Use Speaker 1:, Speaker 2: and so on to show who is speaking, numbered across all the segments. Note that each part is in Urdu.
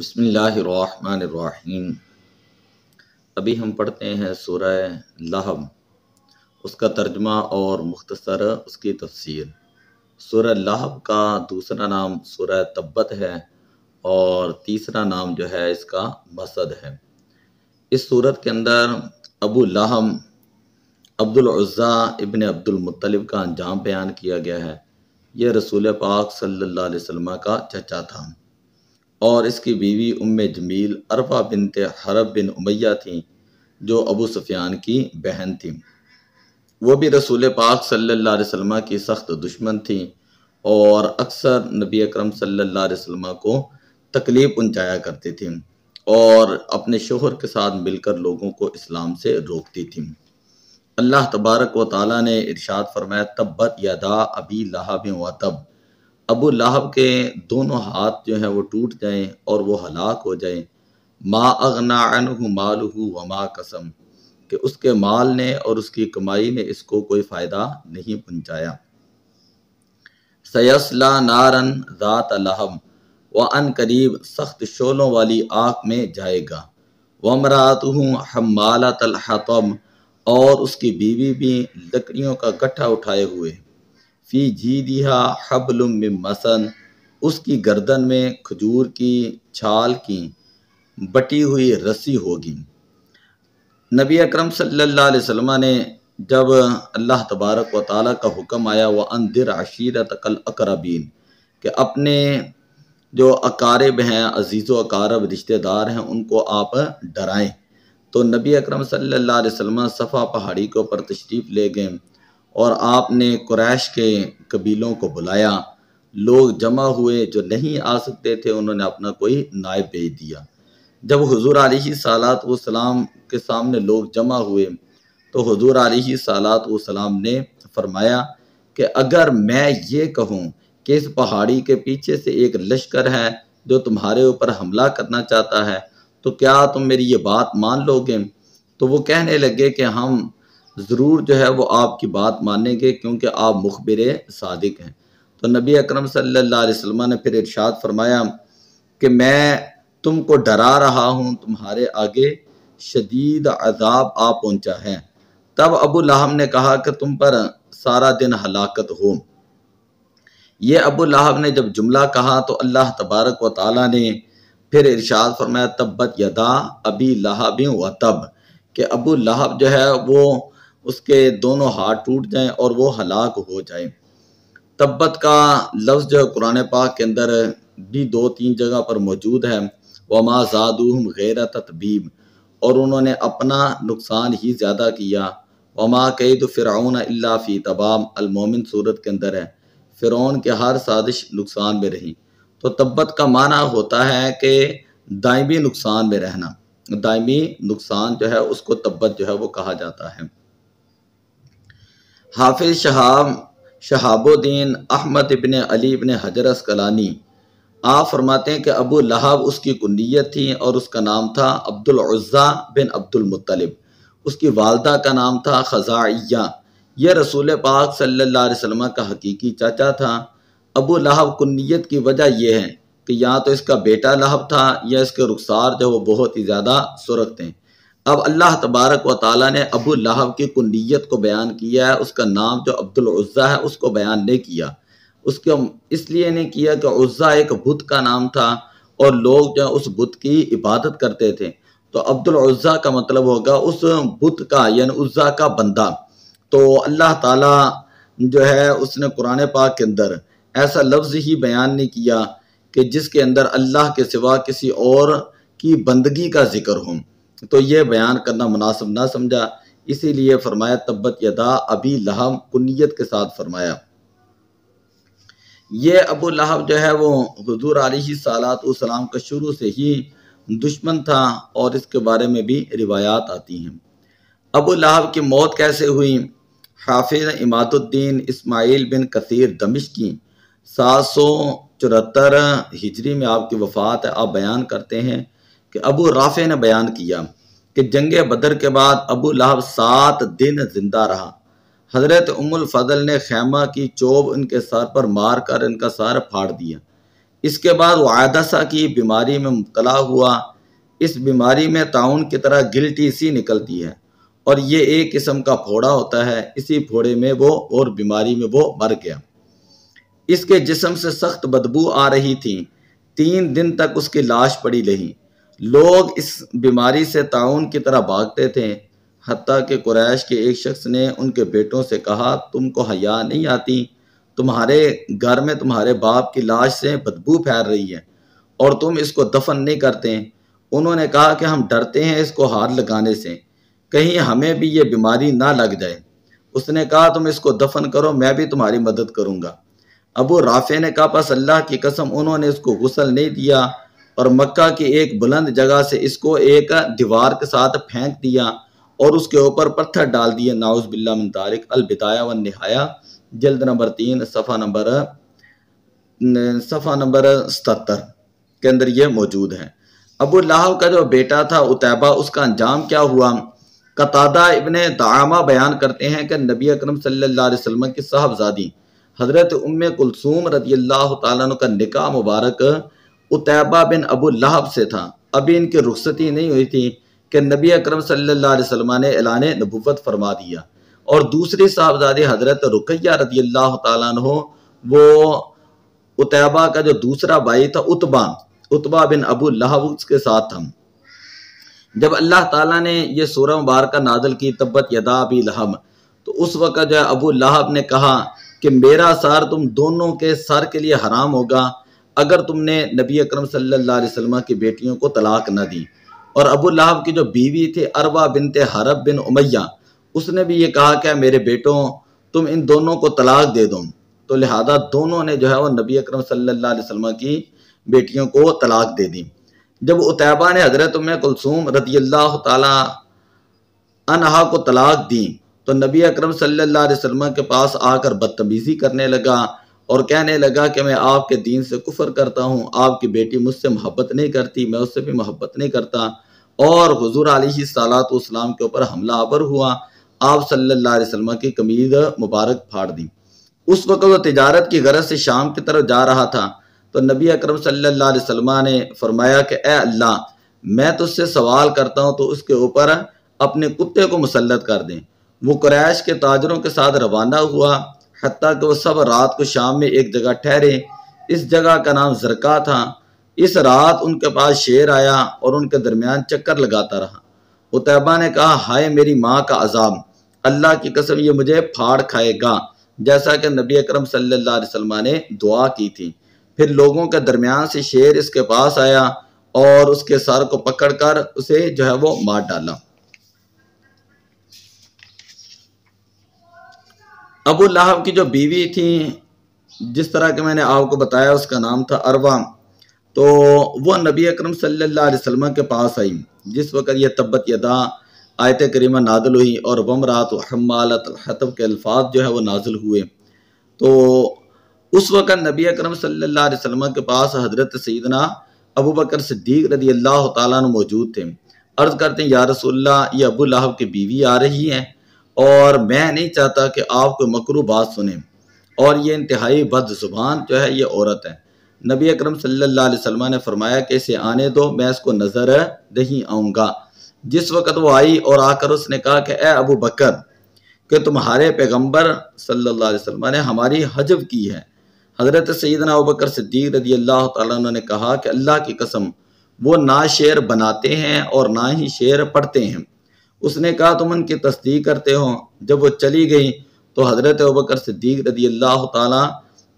Speaker 1: بسم اللہ الرحمن الرحیم۔ ابھی ہم پڑھتے ہیں سورہ لہب، اس کا ترجمہ اور مختصر اس کی تفسیر۔ سورہ لہب کا دوسرا نام سورہ تبت ہے اور تیسرا نام جو ہے اس کا مسد ہے۔ اس سورت کے اندر ابو لہب عبد العزیٰ ابن عبد المطلب کا انجام بیان کیا گیا ہے۔ یہ رسول پاک صلی اللہ علیہ وسلم کا چچا تھا اور اس کی بیوی ام جمیل عرفہ بنت حرب بن امیہ تھیں جو ابو سفیان کی بہن تھیں۔ وہ بھی رسول پاک صلی اللہ علیہ وسلم کی سخت دشمن تھیں اور اکثر نبی اکرم صلی اللہ علیہ وسلم کو تکلیف پہنچایا کرتی تھیں اور اپنے شوہر کے ساتھ مل کر لوگوں کو اسلام سے روکتی تھیں۔ اللہ تبارک و تعالیٰ نے ارشاد فرمایا تبت یدا ابی لہب و تب، ابو لہب کے دونوں ہاتھ جو ہیں وہ ٹوٹ جائیں اور وہ ہلاک ہو جائیں۔ ما اغنا عنہ مالہ وما قسم، کہ اس کے مال نے اور اس کی کمائی نے اس کو کوئی فائدہ نہیں پہنچایا۔ سیصلی نارا ذات لہب، وان قریب سخت شعلوں والی آگ میں جائے گا۔ وامرأتہ حمالۃ الحطب، اور اس کی بیوی بھی لکڑیوں کا گٹھا اٹھائے ہوئے۔ فی جیدہا حبل من مسد، اس کی گردن میں کھجور کی چھال کی بٹی ہوئی رسی ہوگی۔ نبی اکرم صلی اللہ علیہ وسلم نے جب اللہ تبارک و تعالیٰ کا حکم آیا وَأَنذِرْ عَشِيرَتَكَ الْأَقْرَبِينَ، کہ اپنے جو اقارب ہیں، عزیز و اقارب رشتہ دار ہیں، ان کو آپ ڈرائیں، تو نبی اکرم صلی اللہ علیہ وسلم صفا پہاڑی کے اوپر تشریف لے گئے اور آپ نے قریش کے قبیلوں کو بلایا۔ لوگ جمع ہوئے، جو نہیں آ سکتے تھے انہوں نے اپنا کوئی نائب بھیج دیا۔ جب حضور علیہ الصلوۃ والسلام کے سامنے لوگ جمع ہوئے تو حضور علیہ الصلوۃ والسلام نے فرمایا کہ اگر میں یہ کہوں کہ اس پہاڑی کے پیچھے سے ایک لشکر ہے جو تمہارے اوپر حملہ کرنا چاہتا ہے تو کیا تم میری یہ بات مان لو گے؟ تو وہ کہنے لگے کہ ہم ضرور جو ہے وہ آپ کی بات مانیں گے کیونکہ آپ مخبر صادق ہیں۔ تو نبی اکرم صلی اللہ علیہ وسلم نے پھر ارشاد فرمایا کہ میں تم کو ڈرا رہا ہوں، تمہارے آگے شدید عذاب آ پہنچا ہے۔ تب ابو لہب نے کہا کہ تم پر سارا دن ہلاکت ہو۔ یہ ابو لہب نے جب جملہ کہا تو اللہ تبارک و تعالیٰ نے پھر ارشاد فرمایا تبت یدا ابی لہب و تب، کہ ابو لہب جو ہے وہ اس کے دونوں ہاتھ ٹوٹ جائیں اور وہ ہلاک ہو جائیں۔ تبت کا لفظ جو قرآن پاک کے اندر بھی 2-3 جگہ پر موجود ہے۔ وما زادوہم غیر تتبیب، اور انہوں نے اپنا نقصان ہی زیادہ کیا۔ وما کید فرعون الا فی تباب، المومن سورت کے اندر ہے، فرعون کے ہر سازش نقصان میں رہی۔ تو تبت کا معنی ہوتا ہے کہ دائمی نقصان میں رہنا، دائمی نقصان جو ہے اس کو تبت جو ہے وہ کہا جاتا ہے۔ حافظ شہاب الدین احمد ابن علی ابن حجر اسقلانی آپ فرماتے ہیں کہ ابو لہب اس کی کنیت تھی اور اس کا نام تھا عبد العزیٰ بن عبد المطلب۔ اس کی والدہ کا نام تھا خزاعیہ۔ یہ رسول پاک صلی اللہ علیہ وسلم کا حقیقی چاچا تھا۔ ابو لہب کنیت کی وجہ یہ ہے کہ یا تو اس کا بیٹا لہب تھا یا اس کے رخسار جو وہ بہت ہی زیادہ سرخ تھے۔ اب اللہ تبارک و تعالیٰ نے ابو لہب کی کنیت کو بیان کیا ہے، اس کا نام جو عبد العزیٰ ہے اس کو بیان نہیں کیا۔ اس کو اس لیے نہیں کیا کہ عزیٰ ایک بت کا نام تھا اور لوگ جو اس بت کی عبادت کرتے تھے، تو عبد العزیٰ کا مطلب ہوگا اس بت کا، یعنی عزیٰ کا بندہ۔ تو اللہ تعالیٰ جو ہے اس نے قرآن پاک کے اندر ایسا لفظ ہی بیان نہیں کیا کہ جس کے اندر اللہ کے سوا کسی اور کی بندگی کا ذکر ہو، تو یہ بیان کرنا مناسب نہ سمجھا، اسی لیے فرمایا تبت یدا ابی لہب کنیت کے ساتھ فرمایا۔ یہ ابو لہب جو ہے وہ حضور علیہ الصلوۃ والسلام کا شروع سے ہی دشمن تھا اور اس کے بارے میں بھی روایات آتی ہیں۔ ابو لہب کی موت کیسے ہوئی؟ حافظ عماد الدین اسماعیل بن کثیر دمشقی 774 ہجری میں آپ کی وفات ہے۔ آپ بیان کرتے ہیں کہ ابو رافع نے بیان کیا کہ جنگ بدر کے بعد ابو لہب 7 دن زندہ رہا۔ حضرت ام الفضل نے خیمہ کی چوب ان کے سر پر مار کر ان کا سر پھاڑ دیا۔ اس کے بعد وہ عدسہ کی بیماری میں مبتلا ہوا۔ اس بیماری میں طاعون کی طرح گلٹی سی نکلتی ہے اور یہ ایک قسم کا پھوڑا ہوتا ہے، اسی پھوڑے میں وہ اور بیماری میں وہ مر گیا۔ اس کے جسم سے سخت بدبو آ رہی تھی، 3 دن تک اس کی لاش پڑی رہی۔ لوگ اس بیماری سے طاعون کی طرح بھاگتے تھے، حتیٰ کہ قریش کے ایک شخص نے ان کے بیٹوں سے کہا، تم کو حیا نہیں آتی؟ تمہارے گھر میں تمہارے باپ کی لاش سے بدبو پھیل رہی ہے اور تم اس کو دفن نہیں کرتے۔ انہوں نے کہا کہ ہم ڈرتے ہیں اس کو ہاتھ لگانے سے، کہیں ہمیں بھی یہ بیماری نہ لگ جائے۔ اس نے کہا تم اس کو دفن کرو، میں بھی تمہاری مدد کروں گا۔ ابو رافع نے کہا پس اللہ کی قسم انہوں نے اس کو غسل نہیں دیا اور مکہ کی ایک بلند جگہ سے اس کو ایک دیوار کے ساتھ پھینک دیا اور اس کے اوپر پتھر ڈال دیے۔ نعوذ باللہ من ذالک۔ البدایہ والنہایہ جلد نمبر 3 صفحہ نمبر 77 کے اندر یہ موجود ہے۔ ابو لہب کا جو بیٹا تھا عتیبہ، اس کا انجام کیا ہوا؟ قتادہ ابن دعامہ بیان کرتے ہیں کہ نبی اکرم صلی اللہ علیہ وسلم کی صاحبزادی حضرت ام کلثوم رضی اللہ تعالیٰ عنہ کا نکاح مبارک عتیبہ بن ابو لہب سے تھا۔ ابھی ان کی رخصتی نہیں ہوئی تھی کہ نبی اکرم صلی اللہ علیہ وسلم نے اعلان نبوت فرما دیا، اور دوسری صاحبزادی حضرت رقیہ رضی اللہ تعالیٰ عنہ، وہ عتیبہ کا جو دوسرا بھائی تھا عتبہ بن ابو لہب اس کے ساتھ تھا۔ جب اللہ تعالیٰ نے یہ سورہ مبارکہ نازل کی تبت یدا ابی لہب، تو اس وقت جو ابو لہب نے کہا کہ میرا سر تم دونوں کے سر کے لیے حرام ہوگا اگر تم نے نبی اکرم صلی اللہ علیہ وسلم کی بیٹیوں کو طلاق نہ دی۔ اور ابو لہب کی جو بیوی تھی عروہ بنت حرب بن امیہ، اس نے بھی یہ کہا کہ میرے بیٹوں تم ان دونوں کو طلاق دے دو، تو لہذا دونوں نے جو ہے وہ نبی اکرم صلی اللہ علیہ وسلم کی بیٹیوں کو طلاق دے دی۔ جب عتیبہ نے حضرت ام کلثوم رضی اللہ تعالی عنہا کو طلاق دی تو نبی اکرم صلی اللہ علیہ وسلم کے پاس آ کر بدتمیزی کرنے لگا اور کہنے لگا کہ میں آپ کے دین سے کفر کرتا ہوں، آپ کی بیٹی مجھ سے محبت نہیں کرتی، میں اس سے بھی محبت نہیں کرتا، اور حضور علیہ الصلوۃ والسلام کے اوپر حملہ آور ہوا، آپ صلی اللہ علیہ وسلم کی قمیض مبارک پھاڑ دی۔ اس وقت وہ تجارت کی غرض سے شام کی طرف جا رہا تھا، تو نبی اکرم صلی اللہ علیہ وسلم نے فرمایا کہ اے اللہ، میں تجھ سے سوال کرتا ہوں تو اس کے اوپر اپنے کتے کو مسلط کر دیں۔ وہ قریش کے تاجروں کے ساتھ روانہ ہوا، حتیٰ کہ وہ سب رات کو شام میں ایک جگہ ٹھہرے۔ اس جگہ کا نام زرقا تھا۔ اس رات ان کے پاس شیر آیا اور ان کے درمیان چکر لگاتا رہا۔ عتیبہ نے کہا ہائے میری ماں کا عذاب، اللہ کی قسم یہ مجھے پھاڑ کھائے گا، جیسا کہ نبی اکرم صلی اللہ علیہ وسلم نے دعا کی تھی۔ پھر لوگوں کے درمیان سے شیر اس کے پاس آیا اور اس کے سر کو پکڑ کر اسے جو ہے وہ مار ڈالا۔ ابو لہب کی جو بیوی تھی، جس طرح کہ میں نے آپ کو بتایا، اس کا نام تھا عروہ، تو وہ نبی اکرم صلی اللہ علیہ وسلم کے پاس آئی جس وقت یہ تبت یدا آیت کریمہ نازل ہوئی اور وامرأۃ حمالۃ الحطب کے الفاظ جو ہے وہ نازل ہوئے۔ تو اس وقت نبی اکرم صلی اللہ علیہ وسلم کے پاس حضرت سیدنا ابو بکر صدیق رضی اللہ تعالیٰ عنہ موجود تھے۔ عرض کرتے ہیں یا رسول اللہ، یہ ابو لہب کی بیوی آ رہی ہے اور میں نہیں چاہتا کہ آپ کو مکروہ بات سنیں، اور یہ انتہائی بد زبان جو ہے یہ عورت ہے۔ نبی اکرم صلی اللہ علیہ وسلم نے فرمایا کہ اسے آنے دو، میں اس کو نظر نہیں آؤں گا۔ جس وقت وہ آئی اور آ کر اس نے کہا کہ اے ابو بکر، کہ تمہارے پیغمبر صلی اللہ علیہ وسلم نے ہماری حجب کی ہے۔ حضرت سیدنا ابو بکر صدیق رضی اللہ تعالیٰ عنہ نے کہا کہ اللہ کی قسم وہ نہ شعر بناتے ہیں اور نہ ہی شعر پڑھتے ہیں۔ اس نے کہا تم ان کی تصدیق کرتے ہو؟ جب وہ چلی گئی تو حضرت ابو بکر صدیق رضی اللہ تعالیٰ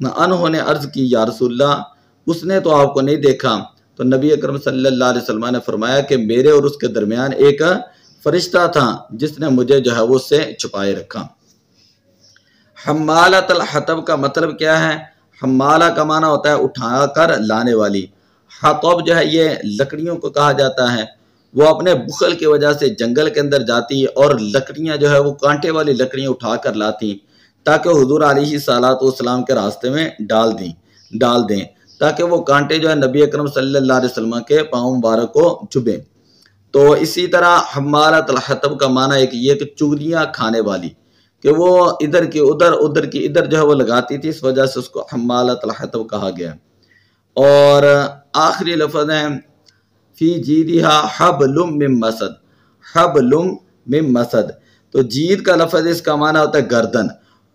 Speaker 1: عنہ نے عرض کی یا رسول اللہ، اس نے تو آپ کو نہیں دیکھا۔ تو نبی اکرم صلی اللہ علیہ وسلم نے فرمایا کہ میرے اور اس کے درمیان ایک فرشتہ تھا جس نے مجھے جو ہے وہ اس سے چھپائے رکھا۔ حمالۃ الحطب کا مطلب کیا ہے؟ حمالہ کا معنی ہوتا ہے اٹھا کر لانے والی۔ حطب جو ہے یہ لکڑیوں کو کہا جاتا ہے۔ وہ اپنے بخل کی وجہ سے جنگل کے اندر جاتی اور لکڑیاں جو ہے وہ کانٹے والی لکڑیاں اٹھا کر لاتی تاکہ حضور علیہ الصلوۃ والسلام کے راستے میں ڈال دیں تاکہ وہ کانٹے جو ہے نبی اکرم صلی اللہ علیہ وسلم کے پاؤں مبارک کو چبھیں۔ تو اسی طرح حمالۃ الحطب کا معنی ایک یہ کہ چگلیاں کھانے والی، کہ وہ ادھر کی ادھر ادھر کی ادھر جو ہے وہ لگاتی تھی، اس وجہ سے اس کو حمالۃ الحطب کہا گیا۔ اور آخری لفظ ہے فی جیدہا حبل من مسد، حبل من مسد، تو جید کا لفظ اس کا معنی ہوتا ہے گردن،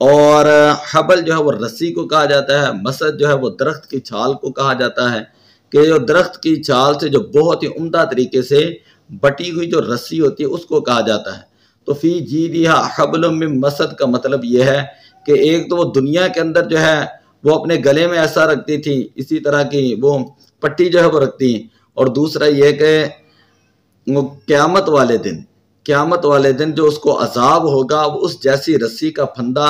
Speaker 1: اور حبل جو ہے وہ رسی کو کہا جاتا ہے، مسد جو ہے وہ درخت کی چھال کو کہا جاتا ہے، کہ جو درخت کی چھال سے جو بہت ہی عمدہ طریقے سے بٹی ہوئی جو رسی ہوتی ہے اس کو کہا جاتا ہے۔ تو فی جیدہا حبل من مسد کا مطلب یہ ہے کہ ایک تو وہ دنیا کے اندر جو ہے وہ اپنے گلے میں ایسا رکھتی تھی، اسی طرح کی وہ پٹی جو ہے وہ رکھتی، اور دوسرا یہ کہ وہ قیامت والے دن جو اس کو عذاب ہوگا وہ اس جیسی رسی کا پھندا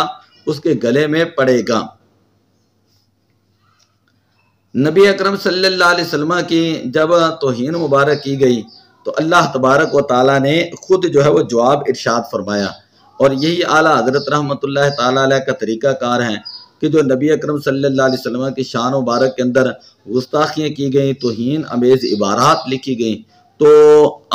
Speaker 1: اس کے گلے میں پڑے گا۔ نبی اکرم صلی اللہ علیہ وسلم کی جب توہین مبارک کی گئی تو اللہ تبارک و تعالیٰ نے خود جو ہے وہ جواب ارشاد فرمایا، اور یہی اعلیٰ حضرت رحمۃ اللہ تعالیٰ علیہ کا طریقہ کار ہے کہ جو نبی اکرم صلی اللہ علیہ وسلم کی شان مبارک کے اندر گستاخیاں کی گئیں، توہین امیز عبارات لکھی گئیں، تو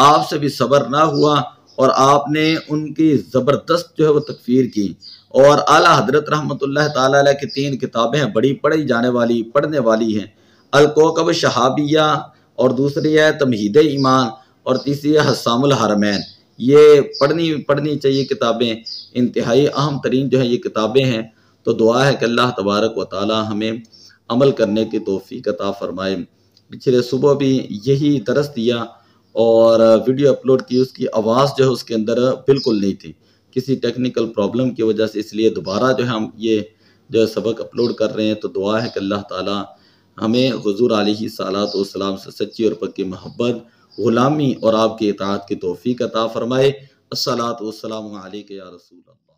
Speaker 1: آپ سے بھی صبر نہ ہوا اور آپ نے ان کی زبردست جو ہے وہ تکفیر کی۔ اور اعلیٰ حضرت رحمۃ اللہ تعالیٰ علیہ کی 3 کتابیں ہیں، بڑی پڑھی جانے والی، پڑھنے والی ہیں، الکوکب شہابیہ، اور دوسری ہے تمہید ایمان، اور تیسری ہے حسام الحرمین۔ یہ پڑھنی چاہیے کتابیں، انتہائی اہم ترین جو ہے یہ کتابیں ہیں۔ تو دعا ہے کہ اللہ تبارک و تعالی ہمیں عمل کرنے کی توفیق عطا فرمائے۔ پچھلے صبح بھی یہی درس دیا اور ویڈیو اپلوڈ کی، اس کی آواز جو ہے اس کے اندر بالکل نہیں تھی، کسی ٹیکنیکل پرابلم کی وجہ سے، اس لیے دوبارہ جو ہے ہم یہ جو سبق اپلوڈ کر رہے ہیں۔ تو دعا ہے کہ اللہ تعالی ہمیں حضور علیہ الصلوۃ والسلام سے سچی اور پکی محبت، غلامی اور آپ کی اطاعت کی توفیق عطا فرمائے۔ الصلوۃ والسلام علیک یا رسول اللہ۔